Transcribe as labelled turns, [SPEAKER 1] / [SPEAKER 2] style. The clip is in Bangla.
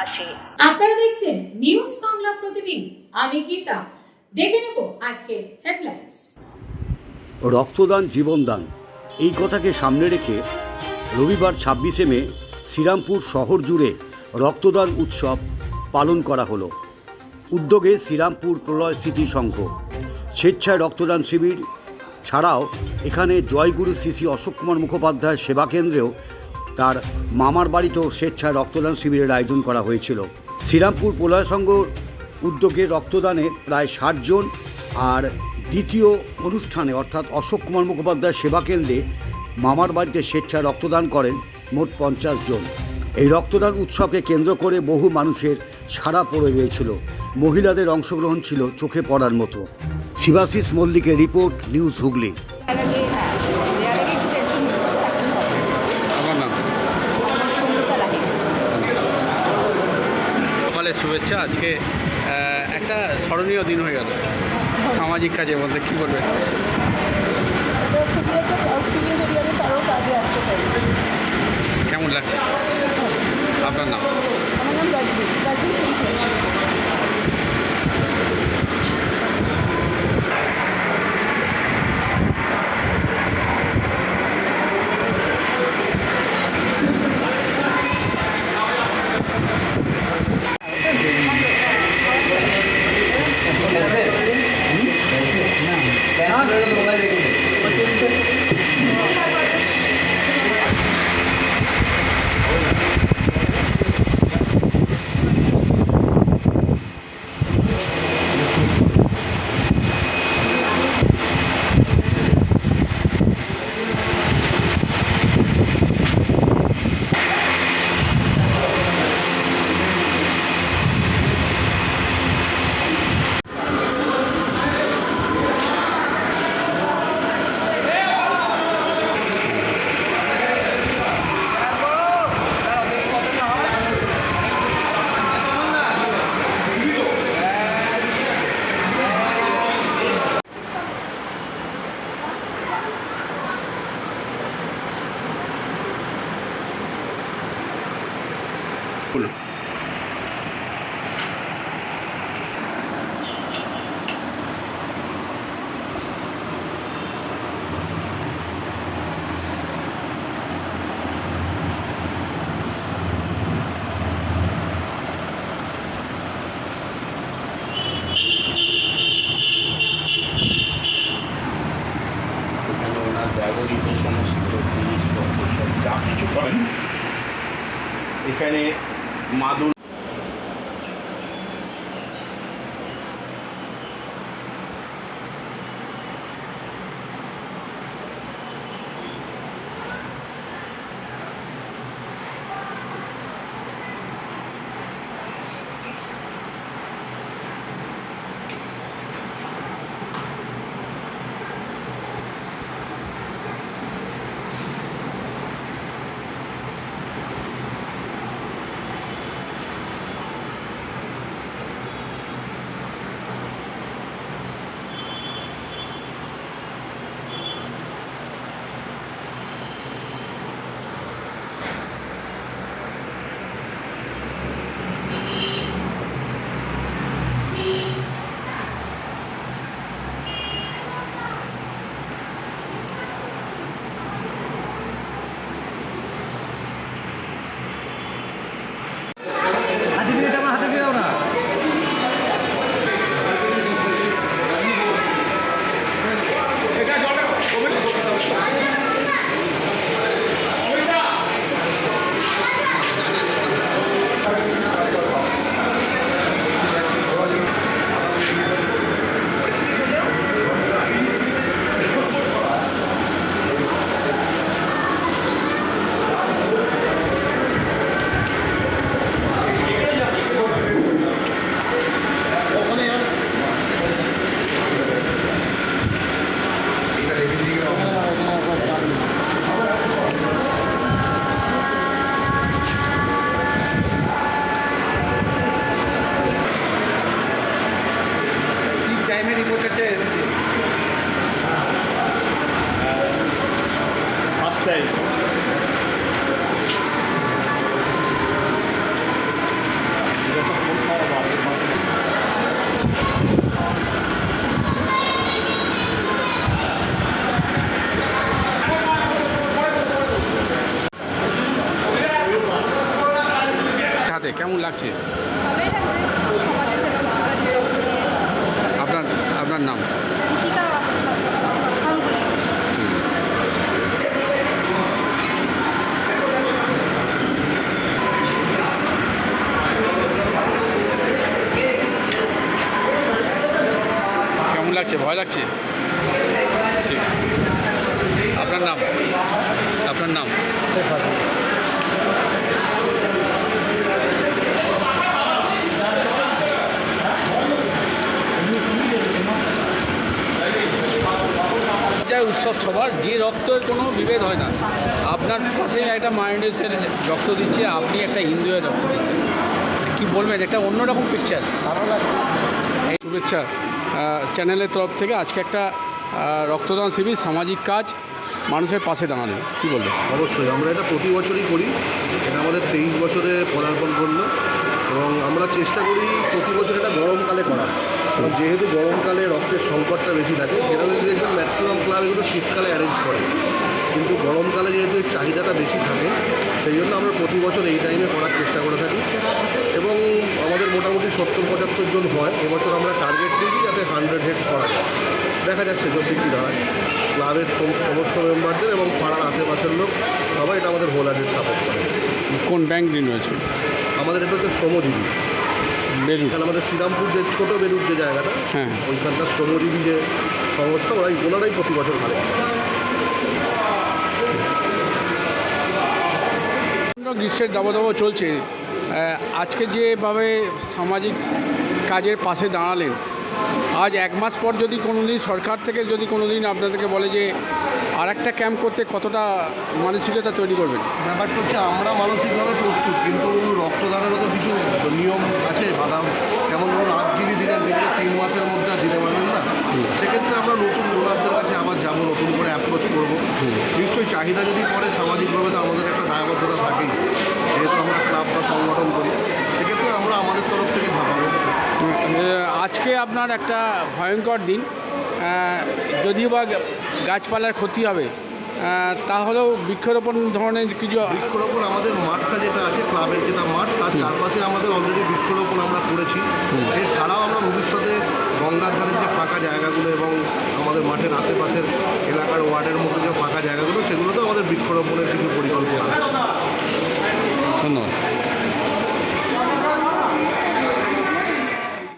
[SPEAKER 1] পাশে।
[SPEAKER 2] আপনারা দেখছেন নিউজ বাংলা প্রতিদিন, আমি গীতা। দেখে নেব আজকের হেডলাইন্স।
[SPEAKER 3] রক্তদান জীবনদান, এই কথাকে সামনে রেখে রবিবার 26শে মে শ্রীরামপুর শহর জুড়ে রক্তদান উৎসব পালন করা হলো। উদ্যোগে শ্রীরামপুর প্রলয় স্মৃতি সংঘ স্বেচ্ছায় রক্তদান শিবির ছাড়াও এখানে জয়গুরু শ্রী শ্রী অশোক কুমার মুখোপাধ্যায় সেবা কেন্দ্রেও তার মামার বাড়িতেও স্বেচ্ছায় রক্তদান শিবিরের আয়োজন করা হয়েছিল। শ্রীরামপুর প্রলয় সংঘ উদ্যোগে রক্তদানে প্রায় 60 জন, আর দ্বিতীয় অনুষ্ঠানে অর্থাৎ অশোক কুমার মুখোপাধ্যায় সেবা কেন্দ্রে মামার বাড়িতে স্বেচ্ছায় রক্তদান করেন মোট 50 জন। এই রক্তদান উৎসবকে কেন্দ্র করে বহু মানুষের সাড়া পড়ে গিয়েছিল। মহিলাদের অংশগ্রহণ ছিল চোখে পড়ার মতো। শিবাশিস মল্লিকের রিপোর্ট, নিউজ হুগলি।
[SPEAKER 4] সকালের শুভেচ্ছা। আজকে একটা স্মরণীয় দিন হয়ে গেল সামাজিক কাজের মধ্যে, কী বলবেন? কেমন লাগছে? আপনার নাম?
[SPEAKER 5] আমার নাম রাজবীর সিং।
[SPEAKER 6] ব্যবহৃত সমস্ত জিনিসপত্র সব যা কিছু করেন এখানে মাদুর
[SPEAKER 5] ভালোই লাগছে সমাজের জন্য কাজ করে।
[SPEAKER 4] আপনার আপনার নাম?
[SPEAKER 5] গীতা খানপুরি।
[SPEAKER 4] কেমন লাগছে? ভয় লাগছে? ঠিক। আপনার নাম? আপনার নাম? উৎসব সবার যে রক্তের কোনো বিভেদ হয় না। আপনার পাশে একটা মাইনরিটিসের রক্ত দিচ্ছে, আপনি একটা হিন্দুয়ের রক্ত দিচ্ছেন, কি বলবেন? একটা অন্যরকম পিকচার। ভালো লাগছে। এই শুভেচ্ছা চ্যানেলের তরফ থেকে আজকে একটা রক্তদান শিবির, সামাজিক কাজ, মানুষের পাশে দাঁড়ানো, কী বলবেন?
[SPEAKER 1] অবশ্যই আমরা এটা প্রতি বছরই করি। এটা আমাদের 23 বছরে পদার্পণ করলো এবং আমরা চেষ্টা করি প্রতি বছর এটা গরমকালে করা, এবং যেহেতু গরমকালে রক্তের সংকটটা বেশি থাকে, জেনারেলি দেখবেন ম্যাক্সিমাম ক্লাব এগুলো শীতকালে অ্যারেঞ্জ করে, কিন্তু গরমকালে যেহেতু এর চাহিদাটা বেশি থাকে সেই জন্য আমরা প্রতি বছর এই টাইমে করার চেষ্টা করে থাকি এবং আমাদের মোটামুটি 70-75 জন হয়। এবছর আমরা টার্গেট দিয়েছি যাতে 100 হেডস করা যায়। দেখা যাচ্ছে যদি কী হয়, ক্লাবের সমস্ত মেম্বারদের এবং পাড়ার আশেপাশের লোক সবাই এটা আমাদের হোল হার্টেড সাপোর্ট করে।
[SPEAKER 4] কোন ব্যাংক ঋণ হয়েছে?
[SPEAKER 1] আমাদের এটা হচ্ছে শ্রমজীবী।
[SPEAKER 4] বেলুন?
[SPEAKER 1] এখানে আমাদের শ্রীরামপুর যে ছোটো বেলুর যে জায়গাটা,
[SPEAKER 4] হ্যাঁ,
[SPEAKER 1] ওইখানকার শ্রমজীবী যে সংস্থা, ওনারাই প্রতি বছর ভালো।
[SPEAKER 4] গ্রীষ্মের দাবদাহ চলছে, আজকে যেভাবে সামাজিক কাজের পাশে দাঁড়ালেন, আজ 1 মাস পর যদি কোনো দিন সরকার থেকে যদি কোনো দিন আপনাদেরকে বলে যে আর একটা ক্যাম্প করতে, কতটা মানসিকতা তৈরি করবেন?
[SPEAKER 1] ব্যাপারটা হচ্ছে আমরা মানসিকভাবে প্রস্তুত, কিন্তু রক্তদানেরও তো কিছু নিয়ম আছে, বাধা। যেমন ধরুন আজ যিনি দিলেন, দেখলে 3 মাসের মধ্যে আর দিতে পারবেন না, সেক্ষেত্রে আমরা নতুন ডোনারদের কাছে আবার যাবো, নতুন করে অ্যাপ্রোচ করবো। নিশ্চয়ই চাহিদা যদি পড়ে সামাজিকভাবে, তো আমাদের একটা দায়বদ্ধতা থাকেই, যেহেতু আমরা ক্লাব বা সংগঠন করি, সেক্ষেত্রে আমরা আমাদের তরফ থেকে ঝাঁপাবো।
[SPEAKER 4] আজকে আপনার একটা ভয়ঙ্কর দিন, যদিও বা গাছপালার ক্ষতি হবে, তাহলেও বৃক্ষরোপণ ধরনের কিছু?
[SPEAKER 1] বৃক্ষরোপণ আমাদের মাঠটা যেটা আছে, ক্লাবের যেটা মাঠ, তার চারপাশে আমাদের অলরেডি বৃক্ষরোপণ আমরা করেছি। এছাড়াও আমরা ভবিষ্যতে গঙ্গার ধারের যে ফাঁকা জায়গাগুলো এবং আমাদের মাঠের আশেপাশের এলাকার ওয়ার্ডের মধ্যে যে ফাঁকা জায়গাগুলো, সেগুলোতেও আমাদের বৃক্ষরোপণের কিছু পরিকল্পনা আছে।
[SPEAKER 4] ধন্যবাদ।